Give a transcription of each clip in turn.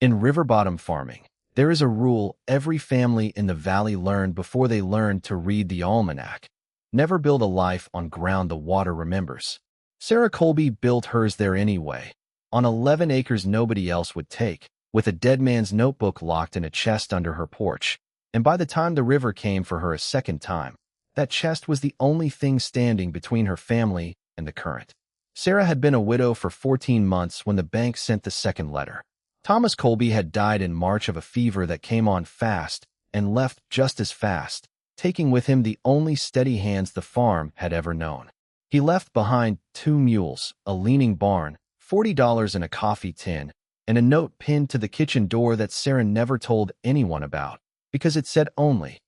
In river bottom farming, there is a rule every family in the valley learned before they learned to read the almanac. Never build a life on ground the water remembers. Sarah Colby built hers there anyway, on 11 acres nobody else would take, with a dead man's notebook locked in a chest under her porch. And by the time the river came for her a second time, that chest was the only thing standing between her family and the current. Sarah had been a widow for 14 months when the bank sent the second letter. Thomas Colby had died in March of a fever that came on fast and left just as fast, taking with him the only steady hands the farm had ever known. He left behind 2 mules, a leaning barn, $40 in a coffee tin, and a note pinned to the kitchen door that Sarah never told anyone about, because it said only,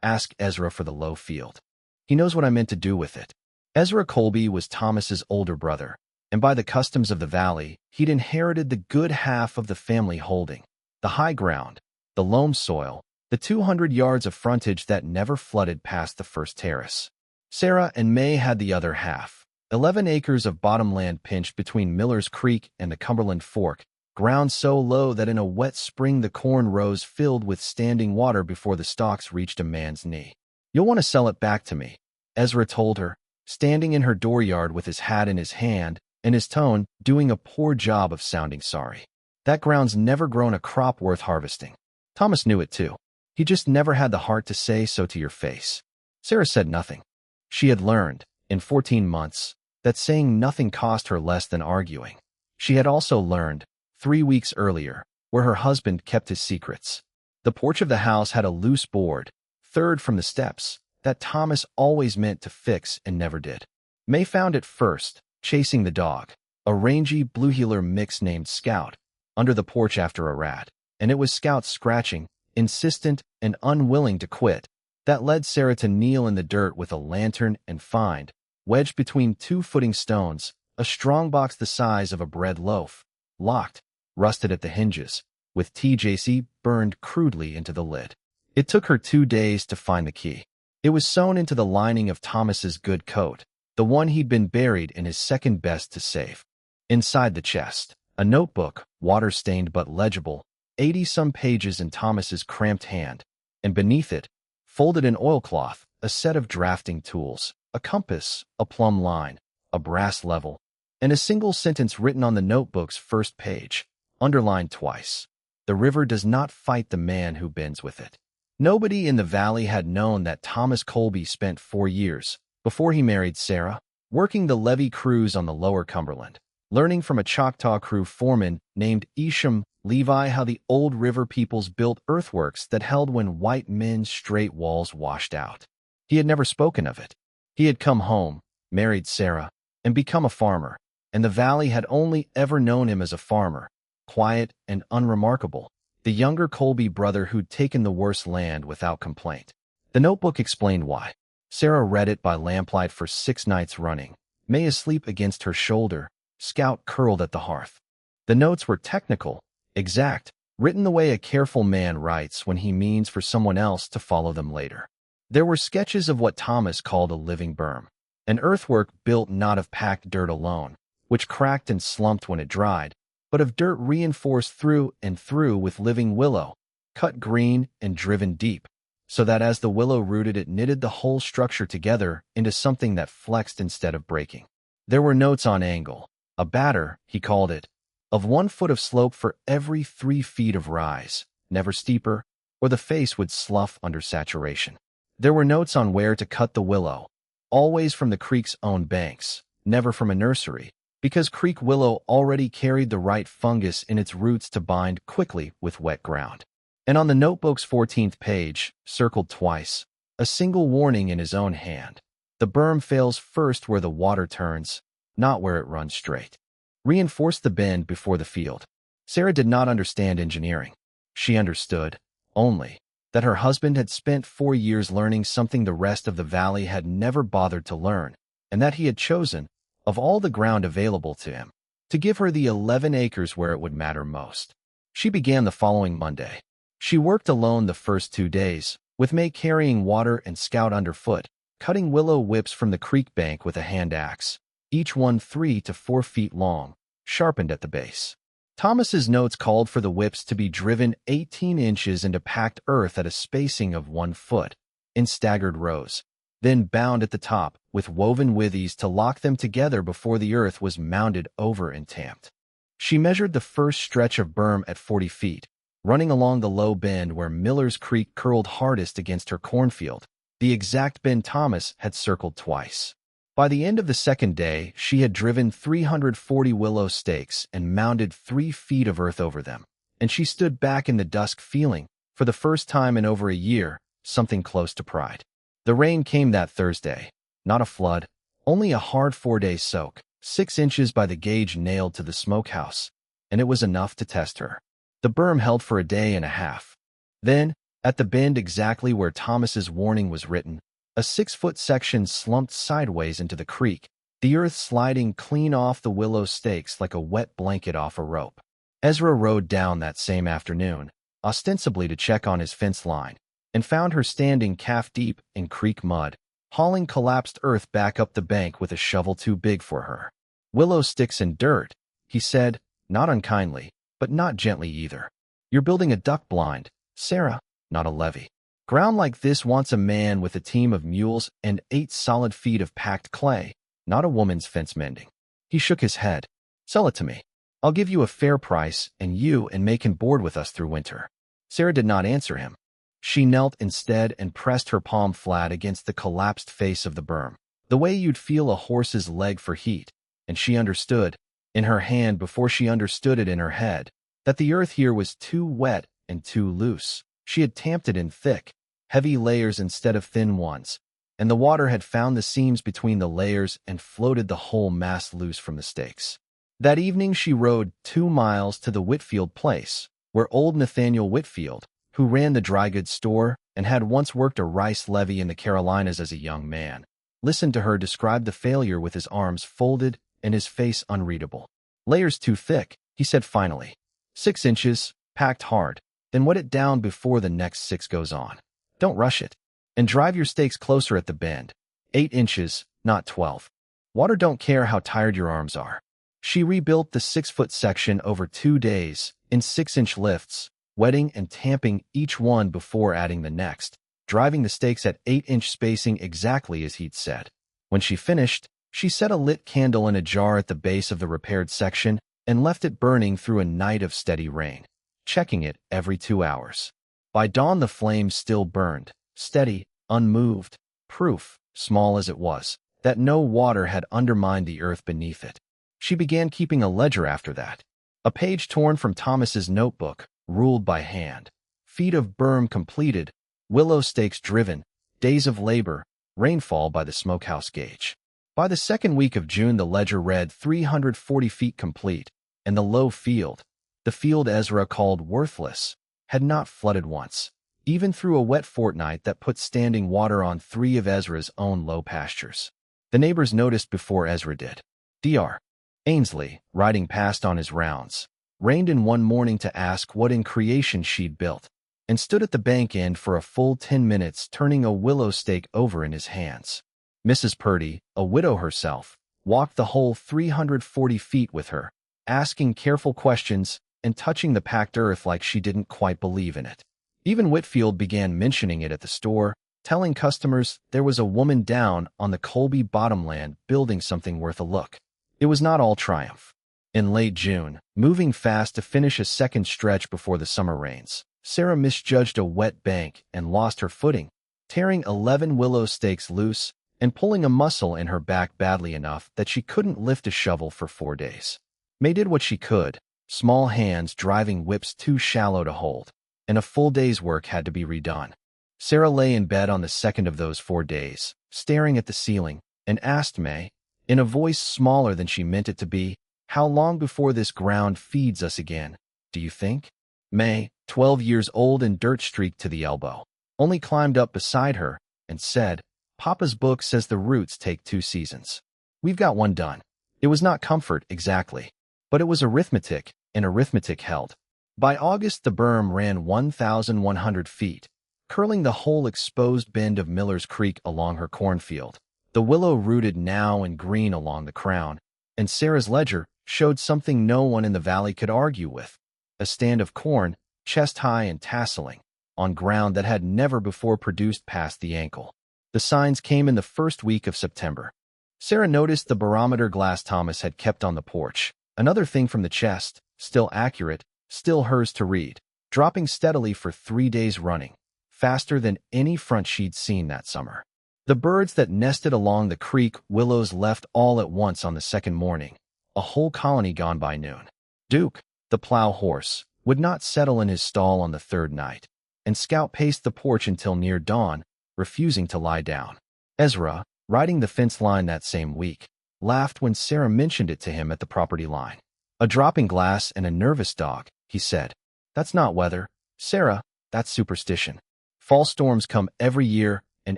"Ask Ezra for the low field. He knows what I meant to do with it." Ezra Colby was Thomas's older brother, and by the customs of the valley, he'd inherited the good half of the family holding, the high ground, the loam soil, the 200 yards of frontage that never flooded past the first terrace. Sarah and May had the other half, 11 acres of bottomland pinched between Miller's Creek and the Cumberland Fork, ground so low that in a wet spring the corn rows filled with standing water before the stalks reached a man's knee. "You'll want to sell it back to me," Ezra told her, standing in her dooryard with his hat in his hand and his tone doing a poor job of sounding sorry. "That ground's never grown a crop worth harvesting." Thomas knew it too. He just never had the heart to say so to your face. Sarah said nothing. She had learned, in 14 months, that saying nothing cost her less than arguing. She had also learned, 3 weeks earlier, where her husband kept his secrets. The porch of the house had a loose board, third from the steps, that Thomas always meant to fix and never did. May found it first, chasing the dog, a rangy blue heeler mix named Scout, under the porch after a rat, and it was Scout scratching, insistent and unwilling to quit, that led Sarah to kneel in the dirt with a lantern and find, wedged between 2 footing stones, a strong box the size of a bread loaf, locked, rusted at the hinges, with TJC burned crudely into the lid. It took her 2 days to find the key. It was sewn into the lining of Thomas's good coat, the one he'd been buried in his second best to save. Inside the chest, a notebook, water-stained but legible, 80-some pages in Thomas's cramped hand, and beneath it, folded in oilcloth, a set of drafting tools, a compass, a plumb line, a brass level, and a single sentence written on the notebook's first page, underlined twice. "The river does not fight the man who bends with it." Nobody in the valley had known that Thomas Colby spent 4 years, before he married Sarah, working the levee crews on the lower Cumberland, learning from a Choctaw crew foreman named Isham Levi how the old river peoples built earthworks that held when white men's straight walls washed out. He had never spoken of it. He had come home, married Sarah, and become a farmer, and the valley had only ever known him as a farmer, quiet and unremarkable, the younger Colby brother who'd taken the worst land without complaint. The notebook explained why. Sarah read it by lamplight for 6 nights running, May asleep against her shoulder, Scout curled at the hearth. The notes were technical, exact, written the way a careful man writes when he means for someone else to follow them later. There were sketches of what Thomas called a living berm, an earthwork built not of packed dirt alone, which cracked and slumped when it dried, but of dirt reinforced through and through with living willow, cut green and driven deep, so that as the willow rooted it knitted the whole structure together into something that flexed instead of breaking. There were notes on angle, a batter, he called it, of 1 foot of slope for every 3 feet of rise, never steeper, or the face would slough under saturation. There were notes on where to cut the willow, always from the creek's own banks, never from a nursery, because creek willow already carried the right fungus in its roots to bind quickly with wet ground. And on the notebook's 14th page, circled twice, a single warning in his own hand. The berm fails first where the water turns, not where it runs straight. Reinforce the bend before the field. Sarah did not understand engineering. She understood, only, that her husband had spent 4 years learning something the rest of the valley had never bothered to learn, and that he had chosen, of all the ground available to him, to give her the 11 acres where it would matter most. She began the following Monday. She worked alone the first 2 days, with May carrying water and Scout underfoot, cutting willow whips from the creek bank with a hand axe, each one 3 to 4 feet long, sharpened at the base. Thomas's notes called for the whips to be driven 18 inches into packed earth at a spacing of 1 foot, in staggered rows, then bound at the top with woven withies to lock them together before the earth was mounded over and tamped. She measured the first stretch of berm at 40 feet, running along the low bend where Miller's Creek curled hardest against her cornfield, the exact bend Thomas had circled twice. By the end of the second day, she had driven 340 willow stakes and mounded 3 feet of earth over them, and she stood back in the dusk feeling, for the first time in over a year, something close to pride. The rain came that Thursday, not a flood, only a hard 4-day soak, 6 inches by the gauge nailed to the smokehouse, and it was enough to test her. The berm held for a day and a half. Then, at the bend exactly where Thomas's warning was written, a 6-foot section slumped sideways into the creek, the earth sliding clean off the willow stakes like a wet blanket off a rope. Ezra rode down that same afternoon, ostensibly to check on his fence line, and found her standing calf-deep in creek mud, hauling collapsed earth back up the bank with a shovel too big for her. "Willow sticks and dirt," he said, not unkindly, but not gently either. "You're building a duck blind, Sarah, not a levee. Ground like this wants a man with a team of mules and 8 solid feet of packed clay, not a woman's fence mending." He shook his head. "Sell it to me. I'll give you a fair price, and you and May can board with us through winter." Sarah did not answer him. She knelt instead and pressed her palm flat against the collapsed face of the berm, the way you'd feel a horse's leg for heat, and she understood, in her hand before she understood it in her head, that the earth here was too wet and too loose. She had tamped it in thick, heavy layers instead of thin ones, and the water had found the seams between the layers and floated the whole mass loose from the stakes. That evening she rode 2 miles to the Whitfield place, where old Nathaniel Whitfield, who ran the dry goods store and had once worked a rice levee in the Carolinas as a young man, listened to her describe the failure with his arms folded and his face unreadable. "Layers too thick," he said finally. 6 inches, packed hard, then wet it down before the next 6 goes on. Don't rush it. And drive your stakes closer at the bend. 8 inches, not 12. Water don't care how tired your arms are. She rebuilt the 6-foot section over 2 days, in 6-inch lifts, wetting and tamping each one before adding the next, driving the stakes at 8-inch spacing exactly as he'd said. When she finished, she set a lit candle in a jar at the base of the repaired section and left it burning through a night of steady rain, checking it every 2 hours. By dawn the flames still burned, steady, unmoved, proof, small as it was, that no water had undermined the earth beneath it. She began keeping a ledger after that. A page torn from Thomas's notebook, ruled by hand. Feet of berm completed, willow stakes driven, days of labor, rainfall by the smokehouse gauge. By the second week of June the ledger read 340 feet complete, and the low field, the field Ezra called worthless, had not flooded once, even through a wet fortnight that put standing water on 3 of Ezra's own low pastures. The neighbors noticed before Ezra did. Dr. Ainsley, riding past on his rounds, reined in one morning to ask what in creation she'd built, and stood at the bank end for a full 10 minutes turning a willow stake over in his hands. Mrs. Purdy, a widow herself, walked the whole 340 feet with her, asking careful questions and touching the packed earth like she didn't quite believe in it. Even Whitfield began mentioning it at the store, telling customers there was a woman down on the Colby bottomland building something worth a look. It was not all triumph. In late June, moving fast to finish a second stretch before the summer rains, Sarah misjudged a wet bank and lost her footing, tearing 11 willow stakes loose and pulling a muscle in her back badly enough that she couldn't lift a shovel for 4 days. May did what she could, small hands driving whips too shallow to hold, and a full day's work had to be redone. Sarah lay in bed on the second of those 4 days, staring at the ceiling, and asked May, in a voice smaller than she meant it to be, "How long before this ground feeds us again, do you think?" May, 12 years old and dirt-streaked to the elbow, only climbed up beside her and said, "Papa's book says the roots take 2 seasons. We've got 1 done." It was not comfort, exactly, but it was arithmetic, and arithmetic held. By August the berm ran 1,100 feet, curling the whole exposed bend of Miller's Creek along her cornfield, the willow rooted now and green along the crown, and Sarah's ledger showed something no one in the valley could argue with: a stand of corn, chest-high and tasseling, on ground that had never before produced past the ankle. The signs came in the first week of September. Sarah noticed the barometer glass Thomas had kept on the porch, another thing from the chest, still accurate, still hers to read, dropping steadily for 3 days running, faster than any front she'd seen that summer. The birds that nested along the creek willows left all at once on the second morning, a whole colony gone by noon. Duke, the plow horse, would not settle in his stall on the third night, and Scout paced the porch until near dawn, refusing to lie down. Ezra, riding the fence line that same week, laughed when Sarah mentioned it to him at the property line. "A dropping glass and a nervous dog," he said. "That's not weather, Sarah, that's superstition. Fall storms come every year, and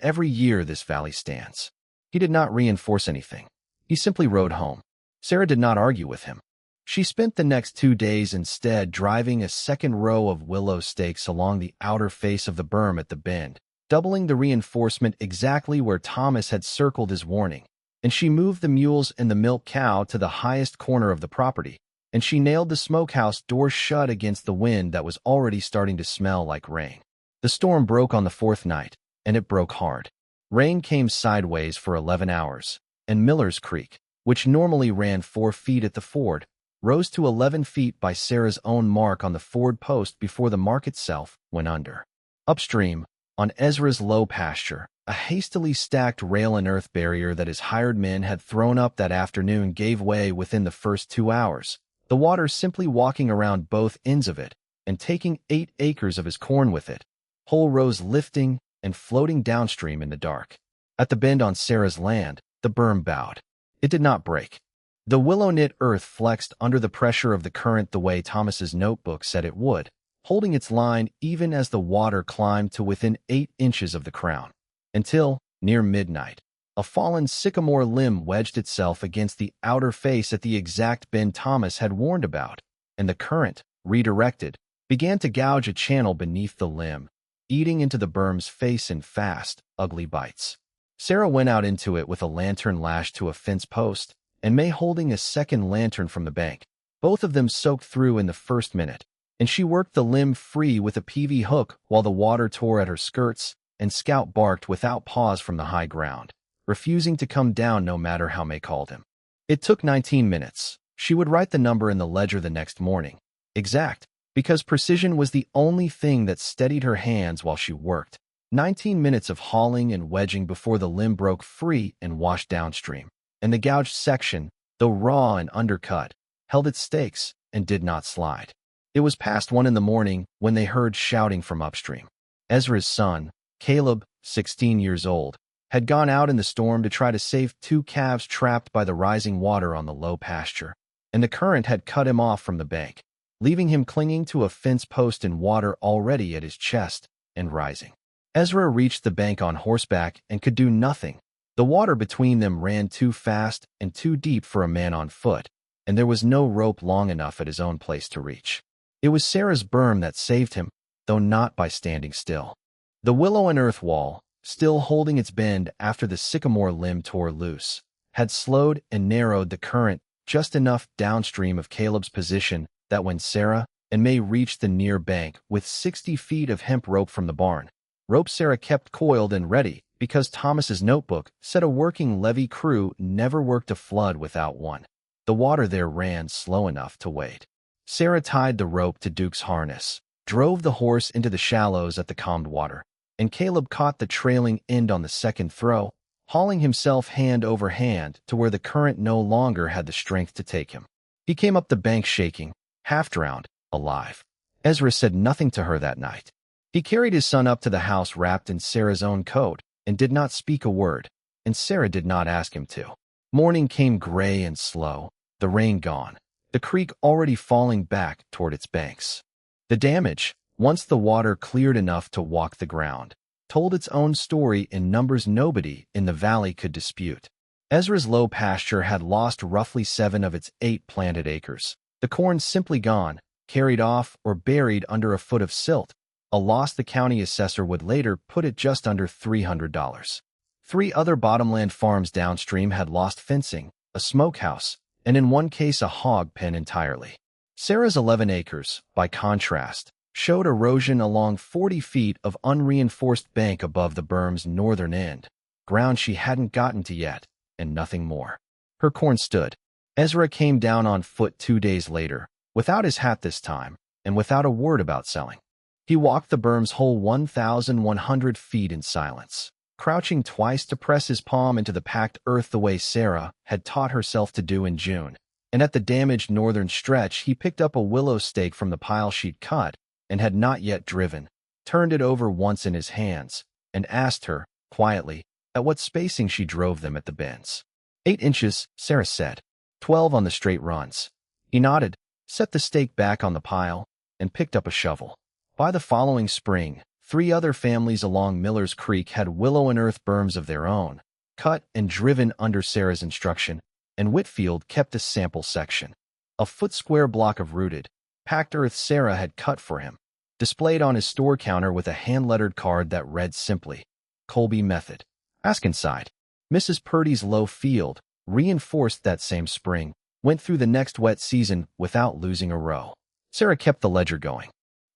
every year this valley stands." He did not reinforce anything. He simply rode home. Sarah did not argue with him. She spent the next 2 days instead driving a second row of willow stakes along the outer face of the berm at the bend, doubling the reinforcement exactly where Thomas had circled his warning. And she moved the mules and the milk cow to the highest corner of the property, and she nailed the smokehouse door shut against the wind that was already starting to smell like rain. The storm broke on the fourth night, and it broke hard. Rain came sideways for 11 hours, and Miller's Creek, which normally ran 4 feet at the ford, rose to 11 feet by Sarah's own mark on the ford post before the mark itself went under. Upstream, on Ezra's low pasture, a hastily stacked rail and earth barrier that his hired men had thrown up that afternoon gave way within the first 2 hours, the water simply walking around both ends of it and taking 8 acres of his corn with it, whole rows lifting and floating downstream in the dark. At the bend on Sarah's land, the berm bowed. It did not break. The willow-knit earth flexed under the pressure of the current the way Thomas's notebook said it would, holding its line even as the water climbed to within 8 inches of the crown, until, near midnight, a fallen sycamore limb wedged itself against the outer face at the exact bend Thomas had warned about, and the current, redirected, began to gouge a channel beneath the limb, eating into the berm's face in fast, ugly bites. Sarah went out into it with a lantern lashed to a fence post, and May holding a second lantern from the bank, both of them soaked through in the first minute, and she worked the limb free with a PV hook while the water tore at her skirts, and Scout barked without pause from the high ground, refusing to come down no matter how May called him. It took 19 minutes. She would write the number in the ledger the next morning, exact, because precision was the only thing that steadied her hands while she worked. 19 minutes of hauling and wedging before the limb broke free and washed downstream, and the gouged section, though raw and undercut, held its stakes and did not slide. It was past 1 in the morning when they heard shouting from upstream. Ezra's son, Caleb, 16 years old, had gone out in the storm to try to save 2 calves trapped by the rising water on the low pasture, and the current had cut him off from the bank, leaving him clinging to a fence post in water already at his chest and rising. Ezra reached the bank on horseback and could do nothing. The water between them ran too fast and too deep for a man on foot, and there was no rope long enough at his own place to reach. It was Sarah's berm that saved him, though not by standing still. The willow and earth wall, still holding its bend after the sycamore limb tore loose, had slowed and narrowed the current just enough downstream of Caleb's position that when Sarah and May reached the near bank with 60 feet of hemp rope from the barn, rope Sarah kept coiled and ready because Thomas's notebook said a working levee crew never worked a flood without one. The water there ran slow enough to wait. Sarah tied the rope to Duke's harness, drove the horse into the shallows at the calmed water, and Caleb caught the trailing end on the second throw, hauling himself hand over hand to where the current no longer had the strength to take him. He came up the bank shaking, half-drowned, alive. Ezra said nothing to her that night. He carried his son up to the house wrapped in Sarah's own coat and did not speak a word, and Sarah did not ask him to. Morning came gray and slow, the rain gone, the creek already falling back toward its banks. The damage, once the water cleared enough to walk the ground, told its own story in numbers nobody in the valley could dispute. Ezra's low pasture had lost roughly 7 of its 8 planted acres, the corn simply gone, carried off or buried under a foot of silt, a loss the county assessor would later put at just under $300. 3 other bottomland farms downstream had lost fencing, a smokehouse, and in one case a hog pen entirely. Sarah's 11 acres, by contrast, showed erosion along 40 feet of unreinforced bank above the berm's northern end, ground she hadn't gotten to yet, and nothing more. Her corn stood. Ezra came down on foot 2 days later, without his hat this time, and without a word about selling. He walked the berm's whole 1,100 feet in silence, crouching twice to press his palm into the packed earth the way Sarah had taught herself to do in June. And at the damaged northern stretch, he picked up a willow stake from the pile she'd cut and had not yet driven, turned it over once in his hands, and asked her, quietly, at what spacing she drove them at the bends. 8 inches, Sarah said. 12 on the straight runs. He nodded, set the stake back on the pile, and picked up a shovel. By the following spring, 3 other families along Miller's Creek had willow and earth berms of their own, cut and driven under Sarah's instruction, and Whitfield kept a sample section. A foot-square block of rooted, packed earth Sarah had cut for him, displayed on his store counter with a hand-lettered card that read simply, Colby Method. Ask inside. Mrs. Purdy's low field, reinforced that same spring, went through the next wet season without losing a row. Sarah kept the ledger going.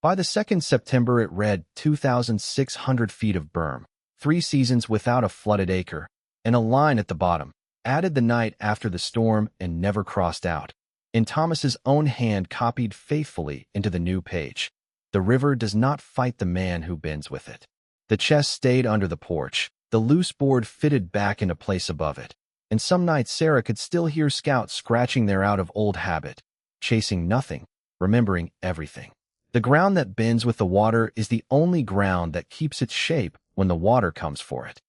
By the 2nd September it read 2,600 feet of berm, 3 seasons without a flooded acre, and a line at the bottom, added the night after the storm and never crossed out. In Thomas's own hand copied faithfully into the new page. The river does not fight the man who bends with it. The chest stayed under the porch, the loose board fitted back into place above it, and some nights Sarah could still hear Scout scratching there out of old habit, chasing nothing, remembering everything. The ground that bends with the water is the only ground that keeps its shape when the water comes for it.